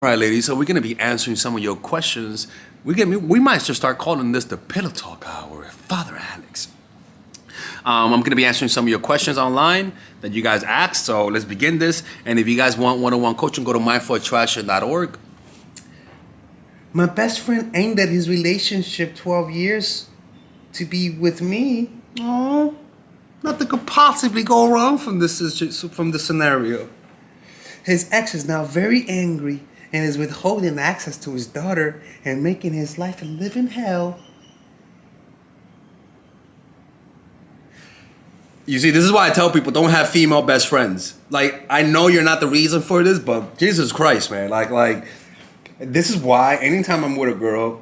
All right, ladies. So we're gonna be answering some of your questions. We might just start calling this the Pillow Talk Hour, Father Alex. I'm gonna be answering some of your questions online that you guys asked. So let's begin this. And if you guys want one-on-one coaching, go to mindfulattraction.org. My best friend ended his relationship 12 years to be with me. Oh, nothing could possibly go wrong from this scenario. His ex is now very angry and is withholding access to his daughter and making his life a living hell. You see, this is why I tell people don't have female best friends. Like, I know you're not the reason for this, but Jesus Christ, man. Like, this is why anytime I'm with a girl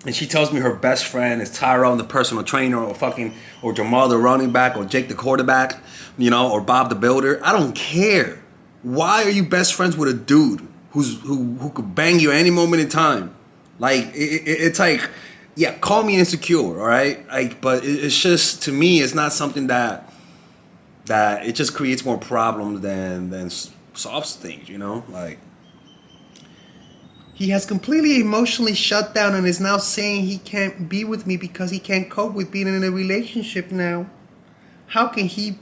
and she tells me her best friend is Tyrone, the personal trainer, or Jamal, the running back, or Jake, the quarterback, or Bob, the builder, I don't care. Why are you best friends with a dude who could bang you any moment in time? Like, it's like, yeah, call me insecure, all right? Like, but it's just, to me, it's not something that it just creates more problems than solves things, Like, He has completely emotionally shut down and is now saying he can't be with me because he can't cope with being in a relationship now. How can he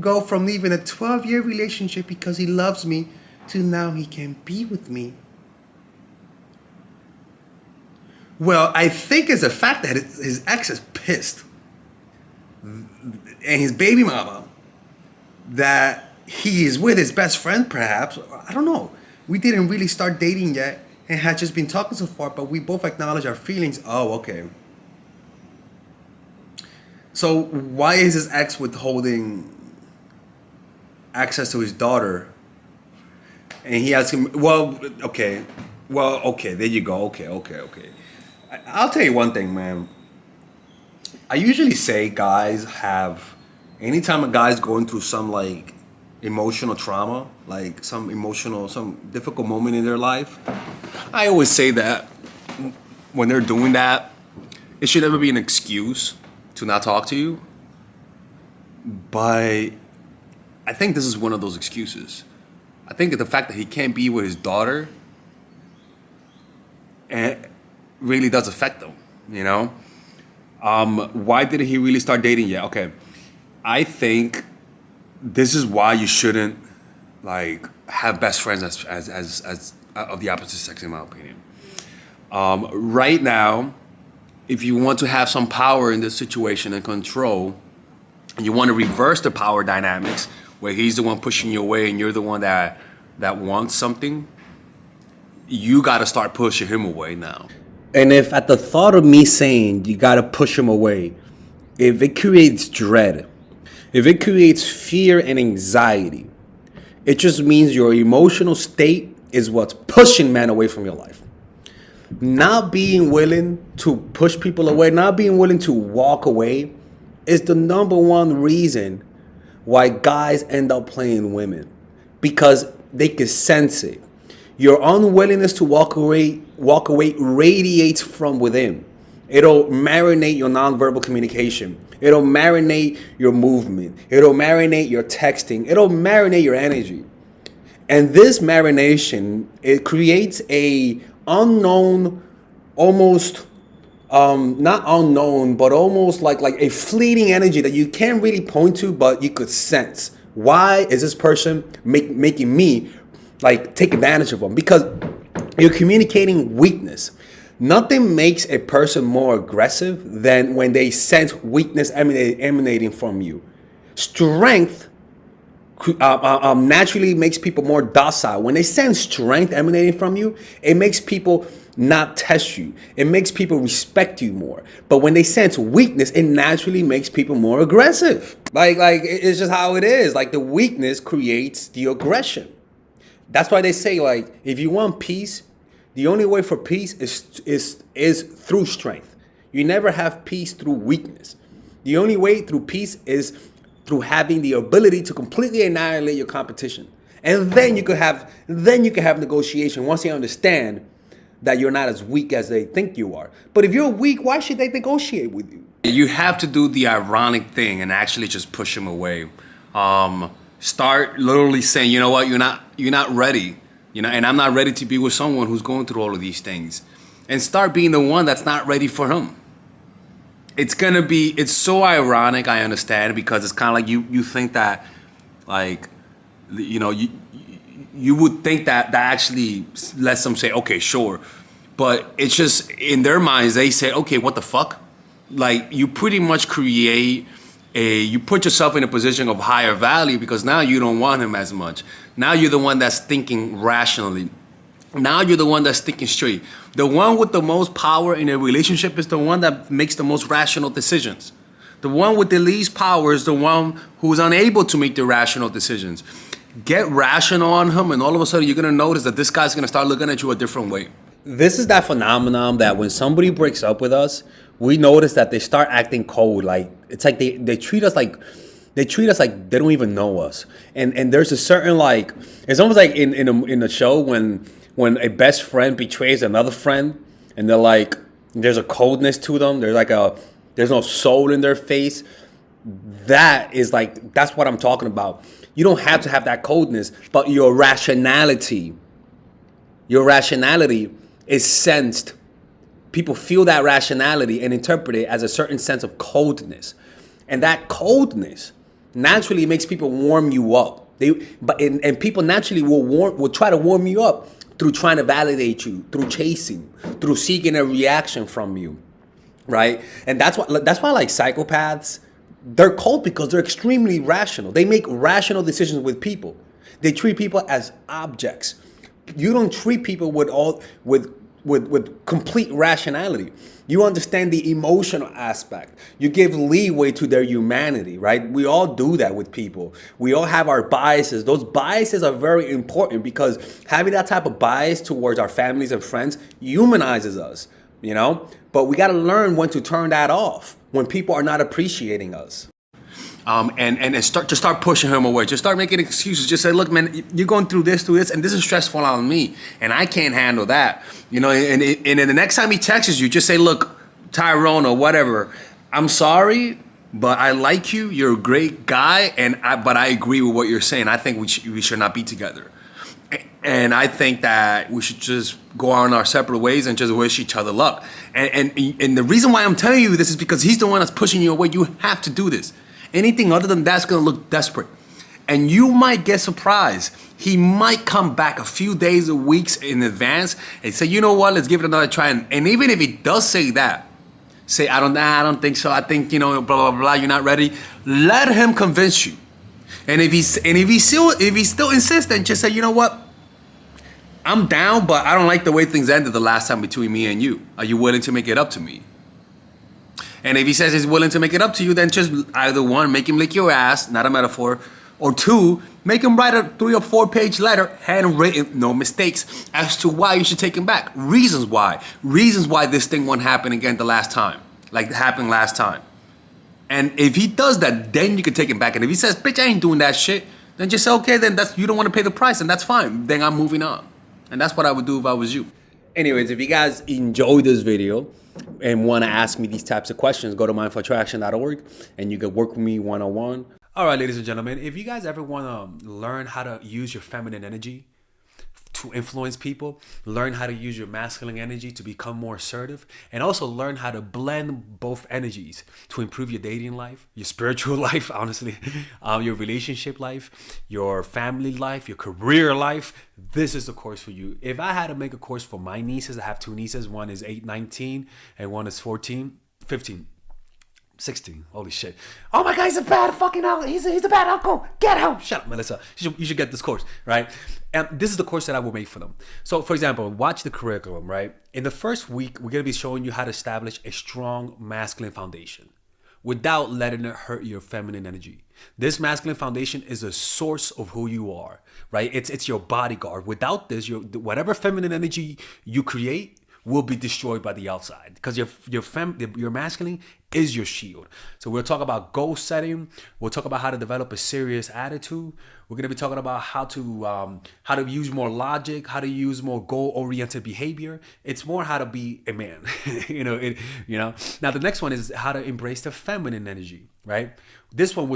go from leaving a 12-year relationship because he loves me to now he can't be with me? Well, I think it's the fact that his ex is pissed. And his baby mama, that he is with his best friend, perhaps. I don't know. We didn't really start dating yet and had just been talking so far, but we both acknowledge our feelings. Oh, okay. So why is his ex withholding access to his daughter? And he asks him, okay, there you go. Okay. I'll tell you one thing, man. I usually say guys have, anytime a guy's going through some like emotional trauma, like some difficult moment in their life, I always say that when they're doing that, it should never be an excuse to not talk to you. But I think this is one of those excuses. I think that the fact that he can't be with his daughter really does affect him, Why didn't he really start dating yet? Okay. I think this is why you shouldn't like have best friends as of the opposite sex, in my opinion. Right now, if you want to have some power in this situation and control, and you want to reverse the power dynamics where he's the one pushing you away and you're the one that wants something, you got to start pushing him away now. And if at the thought of me saying you got to push him away, if it creates dread, if it creates fear and anxiety, it just means your emotional state is what's pushing men away from your life. Not being willing to push people away, not being willing to walk away is the number one reason why guys end up playing women, because they can sense it. Your unwillingness to walk away radiates from within. It'll marinate your nonverbal communication. It'll marinate your movement. It'll marinate your texting. It'll marinate your energy. And this marination, it creates a unknown, almost not unknown, but almost like a fleeting energy that you can't really point to, but you could sense. Why is this person making me like take advantage of them? Because you're communicating weakness. Nothing makes a person more aggressive than when they sense weakness emanating from you. Strength naturally makes people more docile. When they sense strength emanating from you, it makes people not test you. It makes people respect you more. But when they sense weakness, it naturally makes people more aggressive. Like it's just how it is. Like the weakness creates the aggression. That's why they say, like, if you want peace, the only way for peace is through strength. You never have peace through weakness. The only way through peace is through having the ability to completely annihilate your competition. And then you could have negotiation once they understand that you're not as weak as they think you are. But if you're weak, why should they negotiate with you? You have to do the ironic thing and actually just push them away. Start literally saying, you know what, you're not ready. And I'm not ready to be with someone who's going through all of these things. And start being the one that's not ready for him. It's so ironic, I understand, because it's kind of like you think that, like, you would think that actually lets them say, okay, sure. But it's just, in their minds, they say, okay, what the fuck? Like, you pretty much you put yourself in a position of higher value because now you don't want him as much. Now you're the one that's thinking rationally. Now you're the one that's thinking straight. The one with the most power in a relationship is the one that makes the most rational decisions. The one with the least power is the one who is unable to make the rational decisions. Get rational on him, and all of a sudden you're going to notice that this guy's going to start looking at you a different way. This is that phenomenon that when somebody breaks up with us, we notice that they start acting cold. Like, it's like they treat us like they don't even know us. And there's a certain, like, it's almost like in a show when a best friend betrays another friend, and they're like, there's a coldness to them. There's no soul in their face. That's what I'm talking about. You don't have to have that coldness, but your rationality is sensed. People feel that rationality and interpret it as a certain sense of coldness. And that coldness naturally makes people warm you up. And people naturally will try to warm you up through trying to validate you, through chasing, through seeking a reaction from you, right? And that's why like psychopaths, they're cold because they're extremely rational. They make rational decisions with people. They treat people as objects. You don't treat people with complete rationality. You understand the emotional aspect. You give leeway to their humanity, right? We all do that with people. We all have our biases. Those biases are very important because having that type of bias towards our families and friends humanizes us, But we got to learn when to turn that off when people are not appreciating us. And start pushing him away. Just start making excuses. Just say, look, man, you're going through this, and this is stressful on me, and I can't handle that. And then the next time he texts you, just say, look, Tyrone or whatever, I'm sorry, but I like you. You're a great guy, but I agree with what you're saying. I think we should not be together. And I think that we should just go on our separate ways and just wish each other luck. And the reason why I'm telling you this is because he's the one that's pushing you away. You have to do this. Anything other than that's going to look desperate. And you might get surprised. He might come back a few days or weeks in advance and say, you know what, let's give it another try. And even if he does say that, say, I don't think so. I think, blah, blah, blah, you're not ready. Let him convince you. And if he still insists, then just say, you know what, I'm down, but I don't like the way things ended the last time between me and you. Are you willing to make it up to me? And if he says he's willing to make it up to you, then just either one, make him lick your ass, not a metaphor, or two, make him write a 3 or 4 page letter, handwritten, no mistakes, as to why you should take him back. Reasons why this thing won't happen again like it happened last time. And if he does that, then you can take him back. And if he says, bitch, I ain't doing that shit, then just say, okay, then you don't want to pay the price, and that's fine. Then I'm moving on. And that's what I would do if I was you. Anyways, if you guys enjoyed this video and want to ask me these types of questions, go to mindfulattraction.org and you can work with me one-on-one. All right, ladies and gentlemen, if you guys ever want to learn how to use your feminine energy to influence people, learn how to use your masculine energy to become more assertive, and also learn how to blend both energies to improve your dating life, your spiritual life, honestly, your relationship life, your family life, your career life, this is the course for you. If I had to make a course for my nieces, I have 2 nieces, one is 19 and one is 15. 16. Holy shit. Oh my God, he's a bad fucking uncle. He's a bad uncle. Get him. Shut up, Melissa. You should get this course, right? And this is the course that I will make for them. So, for example, watch the curriculum, right? In the first week, we're going to be showing you how to establish a strong masculine foundation without letting it hurt your feminine energy. This masculine foundation is a source of who you are, right? It's your bodyguard. Without this, whatever feminine energy you create will be destroyed by the outside, because your masculine is your shield. So we'll talk about goal setting. We'll talk about how to develop a serious attitude. We're going to be talking about how to use more logic, how to use more goal-oriented behavior. It's more how to be a man. Now the next one is how to embrace the feminine energy, right? This one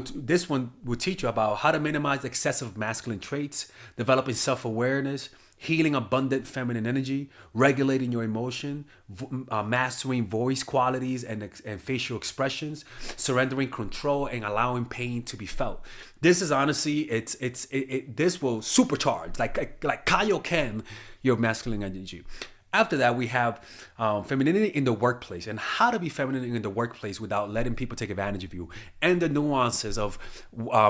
will teach you about how to minimize excessive masculine traits, developing self-awareness, healing abundant feminine energy, regulating your emotion, mastering voice qualities and facial expressions, surrendering control, and allowing pain to be felt. This is honestly, this will supercharge, like Kaioken, your masculine energy. After that, we have femininity in the workplace and how to be feminine in the workplace without letting people take advantage of you, and the nuances of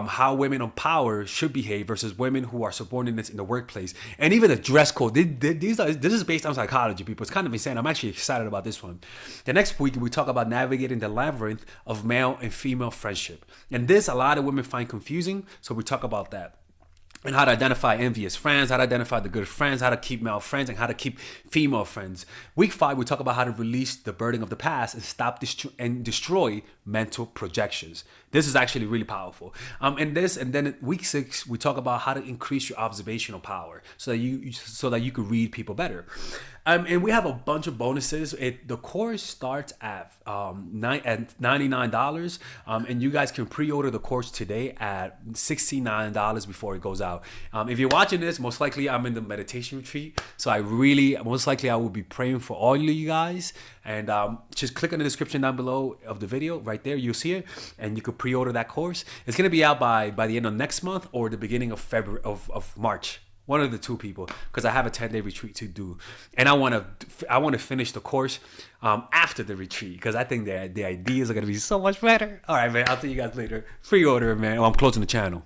how women of power should behave versus women who are subordinates in the workplace, and even the dress code. This is based on psychology, people. It's kind of insane. I'm actually excited about this one. The next week, we talk about navigating the labyrinth of male and female friendship. And this, a lot of women find confusing, so we talk about that. And how to identify envious friends, how to identify the good friends, how to keep male friends, and how to keep female friends. Week 5, we talk about how to release the burden of the past and stop and destroy mental projections. This is actually really powerful. And then week 6, we talk about how to increase your observational power so that you can read people better. And we have a bunch of bonuses. The course starts at $99, and you guys can pre-order the course today at $69 before it goes out. If you're watching this, most likely I'm in the meditation retreat, so most likely I will be praying for all of you guys. And just click on the description down below of the video. Right there, you'll see it, and you can pre-order that course. It's gonna be out by the end of next month or the beginning of February of March. One of the two, people, because I have a 10-day retreat to do, and I want to finish the course after the retreat, because I think the ideas are gonna be so much better. All right, man. I'll see you guys later. Pre-order, man. I'm closing the channel.